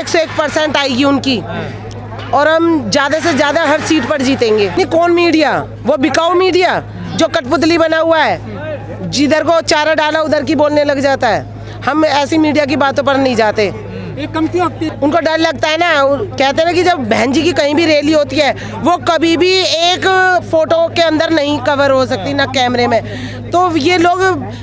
101% आएगी उनकी और हम ज़्यादा से ज़्यादा हर सीट पर जीतेंगे। नहीं कौन मीडिया, वो बिकाऊ मीडिया जो कठपुतली बना हुआ है, जिधर को चारा डाला उधर की बोलने लग जाता है। हम ऐसी मीडिया की बातों पर नहीं जाते। कम क्यों आपकी? उनको डर लगता है ना, कहते हैं ना कि जब बहन जी की कहीं भी रैली होती है वो कभी भी एक फोटो के अंदर नहीं कवर हो सकती, ना कैमरे में। तो ये लोग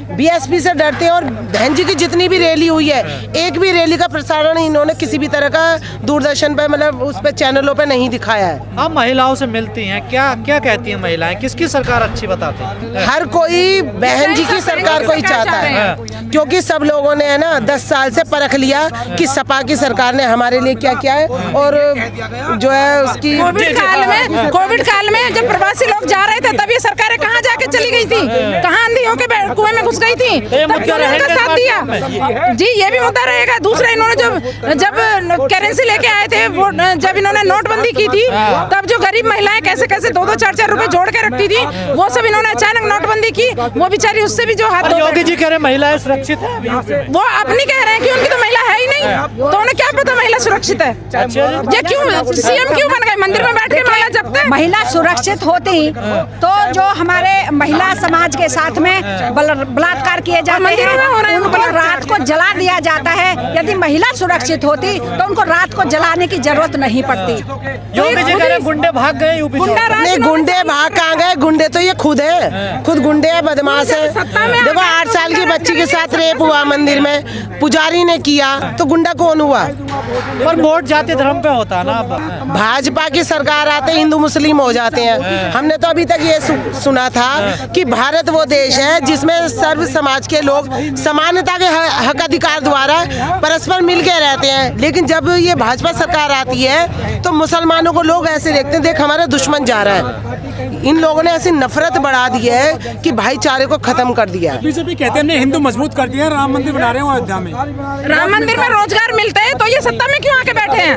बीएसपी से डरते हैं और बहन जी की जितनी भी रैली हुई है, एक भी रैली का प्रसारण इन्होंने किसी भी तरह का दूरदर्शन पे मतलब उस पे चैनलों पे नहीं दिखाया है। आप महिलाओं से मिलती हैं, क्या क्या कहती हैं महिलाएं, किसकी सरकार अच्छी बताती है? हर कोई बहन जी की सरकार को ही चाहता है, क्योंकि सब लोगों ने है ना 10 साल से परख लिया कि सपा की सरकार ने हमारे लिए क्या किया है। और जो है उसकी कोविड काल में जब प्रवासी लोग जा रहे थे तब ये सरकारें कहाँ जाके चली गई थी, कहाँ अंधी होके कुएं में घुस गई थी, तब इन्होंने उनका साथ दिया। जी ये भी मुद्दा रहेगा। दूसरा इन्होंने जब करेंसी लेके आए थे, वो जब इन्होंने नोटबंदी की थी तब जो गरीब महिलाएं कैसे कैसे 2-2 4-4 रुपए जोड़ के रखती थी, वो सब इन्होंने अचानक नोटबंदी की, वो बेचारी उससे भी जो हाथ योगी जी कह रहे महिलाएं सुरक्षित है, वो अपनी कह रहे हैं कि उनकी तो महिला है ही नहीं, तो उन्हें क्या पता महिला सुरक्षित है। ये क्यों सीएम क्यों बन गए, मंदिर में बैठ के महिला जपते? महिला सुरक्षित होती तो जो हमारे महिला समाज के साथ में बलात्कार किए जाते हैं उनको रात को जला दिया जाता है। यदि महिला सुरक्षित होती तो उनको रात को जलाने की जरूरत नहीं पड़ती। योगी जी कह रहे गुंडे भाग गए यूपी से। गुंडे भाग कहाँ गए? गुंडे तो ये खुद है, खुद गुंडे है, बदमाश है। देखो 8 साल की बच्ची के साथ रेप हुआ मंदिर में, पुजारी ने किया, तो गुंडा कौन हुआ? पर वोट जाति धर्म पे होता है ना। भाजपा की सरकार आते हिंदू मुस्लिम हो जाते हैं। हमने तो अभी तक ये सुना था कि भारत वो देश है जिसमें सर्व समाज के लोग समानता के हक अधिकार द्वारा परस्पर मिल के रहते हैं, लेकिन जब ये भाजपा सरकार आती है तो मुसलमानों को लोग ऐसे देखते हैं, देख हमारा दुश्मन जा रहा है। इन लोगों ने ऐसी नफरत बढ़ा दी है कि भाईचारे को खत्म कर दिया है। बीजेपी कहते हैं हिंदू मजबूत कर दिया, राम मंदिर बना रहे हैं अयोध्या में। राम मंदिर में रोजगार मिलते हैं तो ये सत्ता में क्यों आके बैठे हैं?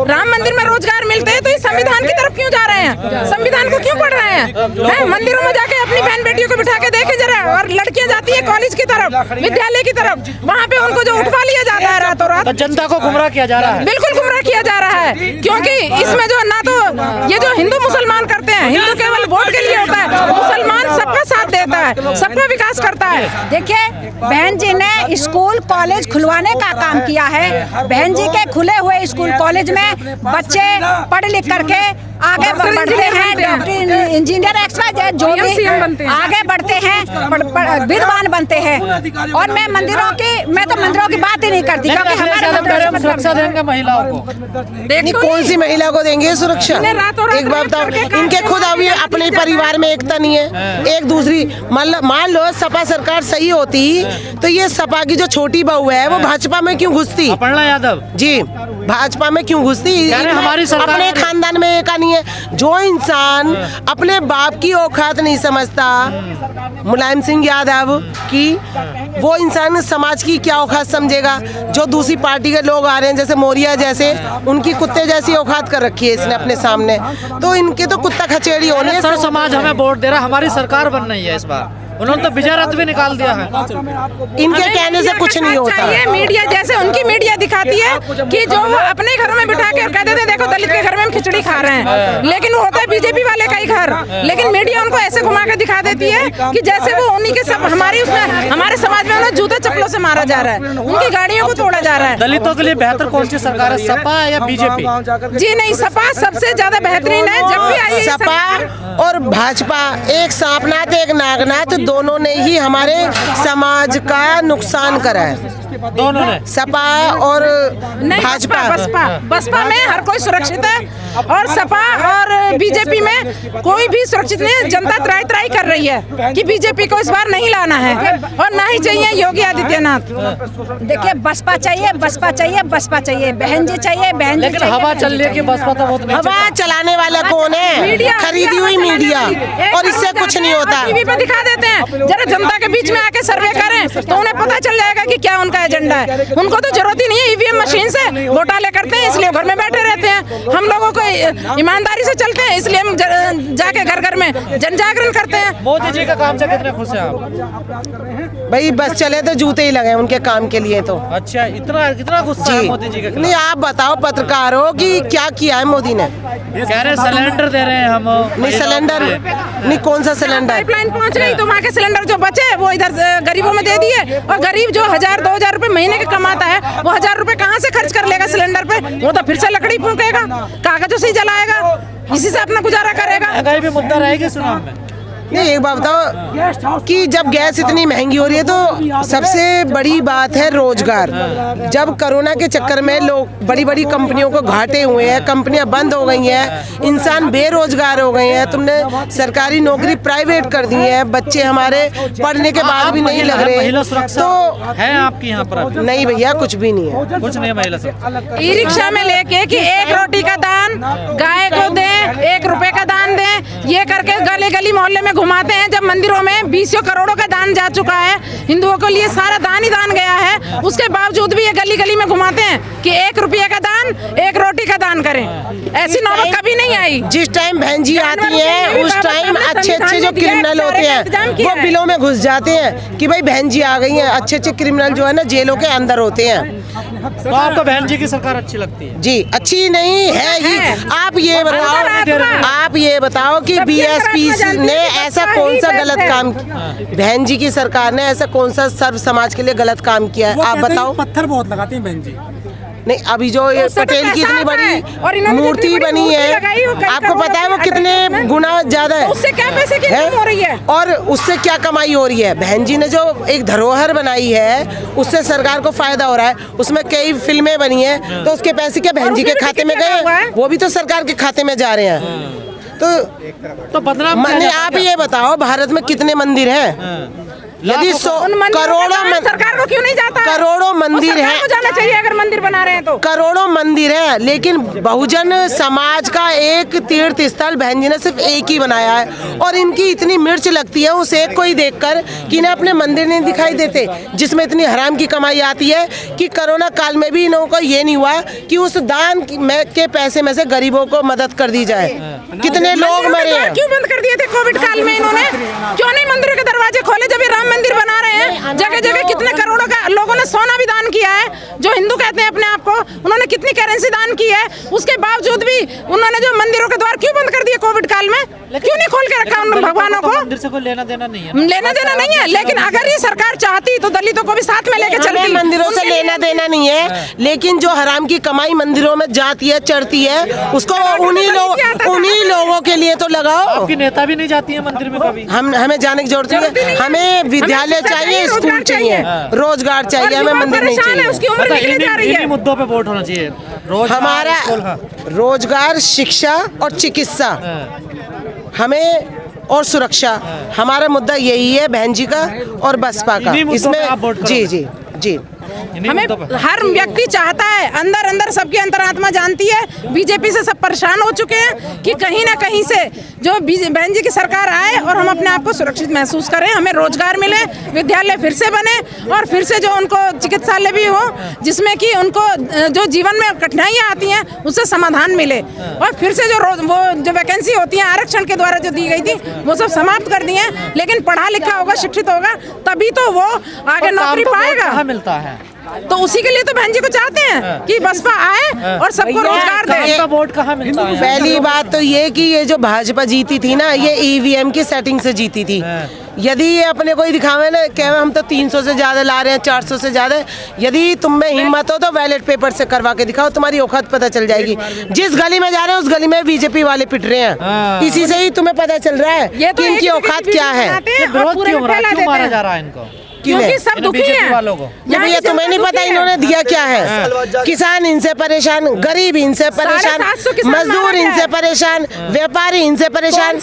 राम मंदिर में रोजगार मिलते हैं तो ये संविधान की तरफ क्यों जा रहे हैं? संविधान को क्यों पढ़ रहे हैं? मंदिरों में जाके अपनी बहन बेटियों को बिठा के देखे जरा, और लड़कियां जाती है कॉलेज की तरफ, विद्यालय की तरफ, वहाँ पे उनको जो उठवा लिया जाता है रातों रात। तो जनता को गुमराह किया जा रहा है। बिल्कुल गुमराह किया जा रहा है, क्योंकि इसमें जो ना तो ये जो हिंदू मुसलमान करते हैं, हिंदू केवल वोट के लिए होता है, मुसलमान सबका साथ देता है, सबका विकास करता है। देखिए बहन जी ने स्कूल कॉलेज खुलवाने का काम किया है। बहन जी के खुले हुए स्कूल कॉलेज में बच्चे पढ़ लिख करके आगे बढ़ते हैं, डॉक्टर इंजीनियर एक्सवाइजेड जो भी आगे बढ़ते हैं, विद्वान बनते हैं। और मैं तो मंदिरों की बात ही नहीं करती, क्योंकि हमारे सुरक्षा देंगे महिलाओं को। नहीं कौन सी महिला को देंगे सुरक्षा? एक बात बताओ, इनके खुद अभी अपने परिवार में एकता नहीं है। एक दूसरी मान लो सपा सरकार सही होती तो ये सपा की जो छोटी बहू है वो भाजपा में क्यों घुसती? अपर्णा यादव जी भाजपा में क्यों घुसती? हमारी सरकार अपने खानदान में एक नहीं है। जो इंसान अपने बाप की औकात नहीं समझता, मुलायम सिंह यादव की, वो इंसान समाज की क्या औकात समझेगा? जो दूसरी पार्टी के लोग आ रहे हैं जैसे मौर्या जैसे, उनकी कुत्ते जैसी औकात कर रखी है इसने अपने सामने, तो इनके तो कुत्ता खचेड़ी होनी है। सर समाज हमें वोट दे रहा, हमारी सरकार बन रही है इस बार, उन्होंने तो विजय रथ भी निकाल दिया है। इनके कहने से कुछ नहीं होता। ये मीडिया जैसे उनकी मीडिया दिखाती है कि जो वो अपने घरों में बिठा के और कहते थे देखो दलित के घर में हम खिचड़ी खा रहे हैं, लेकिन वो होता है बीजेपी वाले का ही घर। लेकिन मीडिया उनको ऐसे घुमा के दिखा देती है कि जैसे वो उन्हीं के सब हमारे समाज में उन्हें जूते चप्पलों से मारा जा रहा है, उनकी गाड़ियों को तोड़ा जा रहा है। दलितों के लिए बेहतर कौन सी सरकार है, सपा या बीजेपी? जी नहीं, सपा सबसे ज्यादा बेहतरीन है। जब भी आई सपा और भाजपा एक सांपनाथ एक नागनाथ, दोनों ने ही हमारे समाज का नुकसान करा है। दोनों ने, सपा और भाजपा। बसपा में हर कोई सुरक्षित है और सपा और बीजेपी में कोई भी सुरक्षित नहीं है। जनता त्राई त्राई कर रही है कि बीजेपी को इस बार नहीं लाना है और ना ही चाहिए योगी आदित्यनाथ। देखिए बसपा चाहिए, बसपा चाहिए, बसपा चाहिए, बहन जी चाहिए, बहन जी। लेकिन हवा चल रही है कि बसपा तो बहुत हवा चलाने वाला कौन है? खरीदी हुई मीडिया, और इससे कुछ नहीं होता। टीवी पे दिखा देते हैं, जरा जनता के बीच में आके सर्वे करें तो उन्हें पता चल जाएगा कि क्या उनका एजेंडा है। उनको तो जरूरत ही नहीं है, ईवीएम मशीन से घोटाले करते हैं इसलिए घर में बैठे रहते हैं। हम लोगों को ईमानदारी से चलते हैं इसलिए हम जाके घर घर में जन जागरण करते हैं। मोदी जी का काम से कितने खुश हैं आप? भाई बस चले तो जूते ही लगे उनके काम के लिए तो। अच्छा, इतना गुस्सा है मोदी जी के नहीं, आप बताओ पत्रकार हो कि क्या किया है मोदी ने? कह रहे सिलेंडर दे रहे हैं हम। नहीं सिलेंडर नहीं, कौन सा सिलेंडर? पाइपलाइन पहुंच गई तो वहाँ के सिलेंडर जो बचे वो इधर गरीबों में दे दिए, और गरीब जो 1000-2000 रुपए महीने के कमाता है वो 1000 रुपए कहाँ से खर्च कर लेगा सिलेंडर पे? वो तो फिर से लकड़ी फूकेगा, कागजों से ही जलाएगा, इसी से अपना गुजारा करेगा। महंगाई भी मुद्दा रहेगी चुनाव में। नहीं, एक बात बताओ कि जब गैस इतनी महंगी हो रही है तो सबसे बड़ी बात है रोजगार। जब कोरोना के चक्कर में लोग बड़ी बड़ी कंपनियों को घाटे हुए हैं, कंपनियां बंद हो गई हैं, इंसान बेरोजगार हो गए हैं, तुमने सरकारी नौकरी प्राइवेट कर दी है, बच्चे हमारे पढ़ने के बाद भी नहीं लग रहे। महिला सुरक्षा तो है आपकी यहाँ पर? नहीं भैया, कुछ भी नहीं है, कुछ नहीं है महिला सुरक्षा। ई रिक्शा में लेके कि 1 रोटी का दान गाय को दें, 1 रुपए का दान दें, ये करके गली गली मोहल्ले में घुमाते हैं। जब मंदिरों में 20 करोड़ों का दान जा चुका है, हिंदुओं के लिए सारा दान ही दान गया है, उसके बावजूद भी ये गली गली में घुमाते हैं कि 1 रुपये का दान 1 रोटी का दान करें। ऐसी नौबत कभी नहीं आई। जिस टाइम बहन जी आती है उस टाइम अच्छे अच्छे जो क्रिमिनल होते हैं वो बिलों में घुस जाते हैं कि भाई बहन जी आ गई हैं। अच्छे अच्छे क्रिमिनल जो है ना जेलों के अंदर होते हैं। तो आपको बहन जी की सरकार अच्छी लगती है? जी अच्छी नहीं है ही। आप ये बताओ कि बीएसपी ने ऐसा कौन सा गलत काम, बहन जी की सरकार ने ऐसा कौन सा सर्व समाज के लिए गलत काम किया है? आप बताओ। पत्थर बहुत लगाती हैं बहन जी। नहीं, अभी जो ये पटेल की इतनी बड़ी मूर्ति बनी है, आपको पता है वो कितने गुना ज्यादा है? उससे क्या पैसे की इनकम हो रही है और उससे क्या कमाई हो रही है? बहन जी ने जो एक धरोहर बनाई है उससे सरकार को फायदा हो रहा है। उसमें कई फिल्में बनी है तो उसके पैसे क्या बहन जी के खाते में गए? वो भी तो सरकार के खाते में जा रहे हैं। तो बदनाम आप ये बताओ भारत में कितने मंदिर हैं? यदि करोड़ों सरकार को क्यों नहीं जाता? करोड़ों मंदिर है, जाना चाहिए अगर मंदिर बना रहे हैं तो। करोड़ों मंदिर है, लेकिन बहुजन समाज का एक तीर्थ स्थल बहन जी ने सिर्फ एक ही बनाया है। और इनकी इतनी मिर्च लगती है उस एक को ही देखकर कि इन्हें अपने मंदिर नहीं दिखाई देते जिसमें इतनी हराम की कमाई आती है कि कोरोना काल में भी इन लोगों को ये नहीं हुआ कि उस दान के पैसे में से गरीबों को मदद कर दी जाए। कितने लोग मरे हैं। क्यों बंद कर दिए थे कोविड काल में इन्होंने? क्यों नहीं मंदिरों के दरवाजे खोले जब ये राम मंदिर बना रहे हैं? जगह जगह कितने करोड़ों का लोगों ने सोना भी दान किया है, जो हिंदू कहते हैं अपने आप को, उन्होंने कितनी करेंसी दान की है। उसके बावजूद भी उन्होंने जो मंदिरों के द्वार क्यों बंद कर दिए कोविड काल में? क्यों नहीं खोल के रखा उन भगवानों को? मंदिर से कोई लेना देना नहीं है। लेना देना नहीं है, लेकिन अगर ये सरकार चाहती तो दलितों को भी साथ में लेके चलती। मंदिरों से लेना देना नहीं है, लेकिन जो हराम की कमाई मंदिरों में जाती है चढ़ती है उसको उन्हीं लोगों के लिए तो लगाओ। आपकी नेता भी नहीं जाती है मंदिर में कभी? हमें जाने की जरूरत नहीं है। हमें विद्यालय चाहिए, स्कूल चाहिए, रोजगार चाहिए, हमें मंदिर नहीं चाहिए। उसकी उम्र निकली जा रही है। मुद्दों पे वोट होना चाहिए। हमारा रोजगार, शिक्षा और चिकित्सा हमें और सुरक्षा, हमारा मुद्दा यही है बहन जी का और बसपा का। इसमें जी हमें हर व्यक्ति चाहता है, अंदर अंदर सबकी अंतरात्मा जानती है। बीजेपी से सब परेशान हो चुके हैं कि कहीं ना कहीं से जो बहन जी की सरकार आए और हम अपने आप को सुरक्षित महसूस करें, हमें रोजगार मिले, विद्यालय फिर से बने और फिर से जो उनको चिकित्सालय भी हो जिसमें कि उनको जो जीवन में कठिनाइयाँ आती हैं उससे समाधान मिले, और फिर से वो जो वैकेंसी होती है आरक्षण के द्वारा जो दी गई थी वो सब समाप्त कर दी है। लेकिन पढ़ा लिखा होगा, शिक्षित होगा, तभी तो वो आगे नौकरी पाएगा। मिलता है तो उसी के लिए तो बहन जी को चाहते हैं कि बसपा आए और सबको रोजगार दे। वोट कहाँ मिलता है? पहली बात तो ये कि ये जो भाजपा जीती थी ना, ये ईवीएम की सेटिंग से जीती थी। यदि ये अपने को ही दिखावे ना कहे हम तो 300 से ज्यादा ला रहे हैं, 400 से ज्यादा, यदि तुम में हिम्मत हो तो बैलेट पेपर से करवा के दिखाओ, तुम्हारी औकात पता चल जाएगी। जिस गली में जा रहे हैं उस गली में बीजेपी वाले पिट रहे हैं, इसी से ही तुम्हें पता चल रहा है कि इनकी औकात क्या है। क्यों मारा जा रहा है इनको? क्योंकि सब दुखी हैं वालों को। भैया तुम्हें नहीं पता इन्होंने दिया क्या है? किसान इनसे परेशान, गरीब इनसे परेशान, मजदूर इनसे परेशान, व्यापारी इनसे परेशान,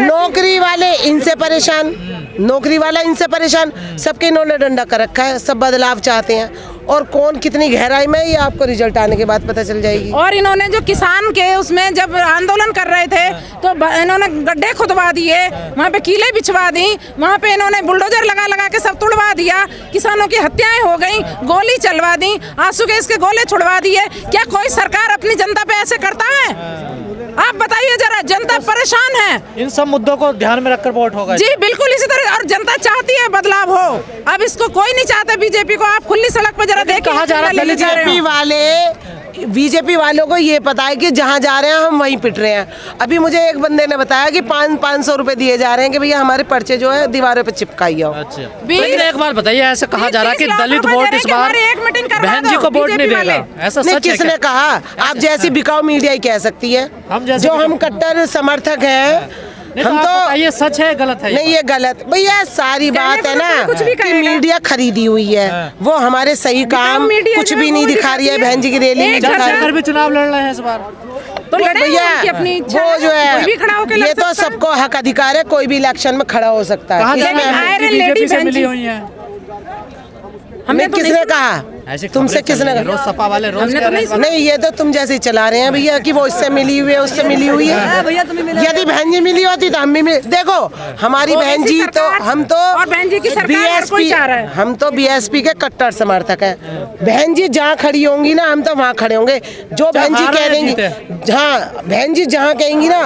नौकरी वाले इनसे परेशान, नौकरी वाला इनसे परेशान, सबके इन्होंने डंडा कर रखा है। सब बदलाव चाहते हैं और कौन कितनी गहराई में, ये आपको रिजल्ट आने के बाद पता चल जाएगी। और इन्होंने जो किसान के उसमें जब आंदोलन कर रहे थे तो इन्होंने गड्ढे खुदवा दिए, वहाँ पे कीले बिछवा दी, वहाँ पे इन्होंने बुलडोजर लगा लगा के सब तुड़वा दिया, किसानों की हत्याएं हो गई, गोली चलवा दी, आंसू के इसके गोले छुड़वा दिए। क्या कोई सरकार अपनी जनता पे ऐसे करता है? आप बताइए जरा, जनता परेशान है। इन सब मुद्दों को ध्यान में रखकर वोट होगा। जी बिल्कुल इसी तरह, और जनता चाहती है बदलाव हो। अब इसको कोई नहीं चाहता बीजेपी को। आप खुली सड़क पर जरा देखिए, कहाँ जा रहा है बीजेपी वालों को ये पता है कि जहाँ जा रहे हैं हम वहीं पिट रहे हैं। अभी मुझे एक बंदे ने बताया कि 500 रुपए दिए जा रहे हैं कि भैया हमारे पर्चे जो है दीवारों पे चिपकाइए। अच्छा, लेकिन एक बात बताइए, ऐसे कहा जा रहा है कि दलित वोट इस बार बहन जी को वोट नहीं देगा, ऐसा सच है? किसने कहा? आप जैसी बिकाऊ मीडिया ही कह सकती है। जो हम कट्टर समर्थक हैं, हम तो ये सच है गलत है? नहीं, ये गलत भैया, सारी बात है ना कुछ भी कि मीडिया खरीदी हुई है। वो हमारे सही काम कुछ भी नहीं दिखा रही है। बहन जी की रैली नहीं दिखा रही है। भी चुनाव लड़ रहे हैं इस बार तो भैया, वो जो है ये तो सबको हक अधिकार है, कोई भी इलेक्शन में खड़ा हो सकता है। बीजेपी से मिली हुई है। हमने किसने कहा? तुमसे किसने कहा? रोज सपा वाले रोज नहीं, ये तो तुम जैसे ही चला रहे हैं भैया कि वो इससे मिली हुई है, उससे मिली हुई है। यदि बहन जी मिली होती तो हम भी देखो, हमारी बहन जी तो हम तो हम तो बीएसपी के कट्टर समर्थक हैं। बहन जी जहाँ खड़ी होंगी ना, हम तो वहाँ खड़े होंगे। जो बहन जी कह देंगी, हाँ बहन जी जहाँ कहेंगी ना,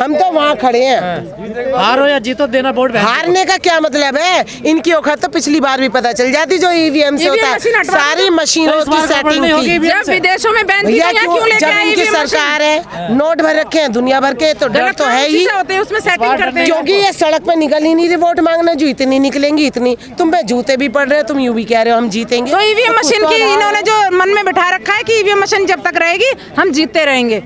हम तो वहाँ खड़े हैं। हारो या जीतो देना वोट। हारने का क्या मतलब है? इनकी औकात तो पिछली बार भी पता चल जाती जो ईवीएम से होता है। सारी मशीनों की सेटिंग थी। जब विदेशों में बैन भैया जब इनकी सरकार है, नोट भर रखे हैं दुनिया भर के, तो डर तो है ही, उसमें सेटिंग करते हैं। क्योंकि ये सड़क पर निकल ही नहीं रही वोट मांगना, जो इतनी निकलेंगी इतनी। तुम पे जूते भी पड़ रहे हो, तुम यूं भी कह रहे हो हम जीतेंगे। तो ईवीएम मशीन की इन्होंने जो मन में बिठा रखा है कि ईवीएम मशीन जब तक रहेगी हम जीतते रहेंगे।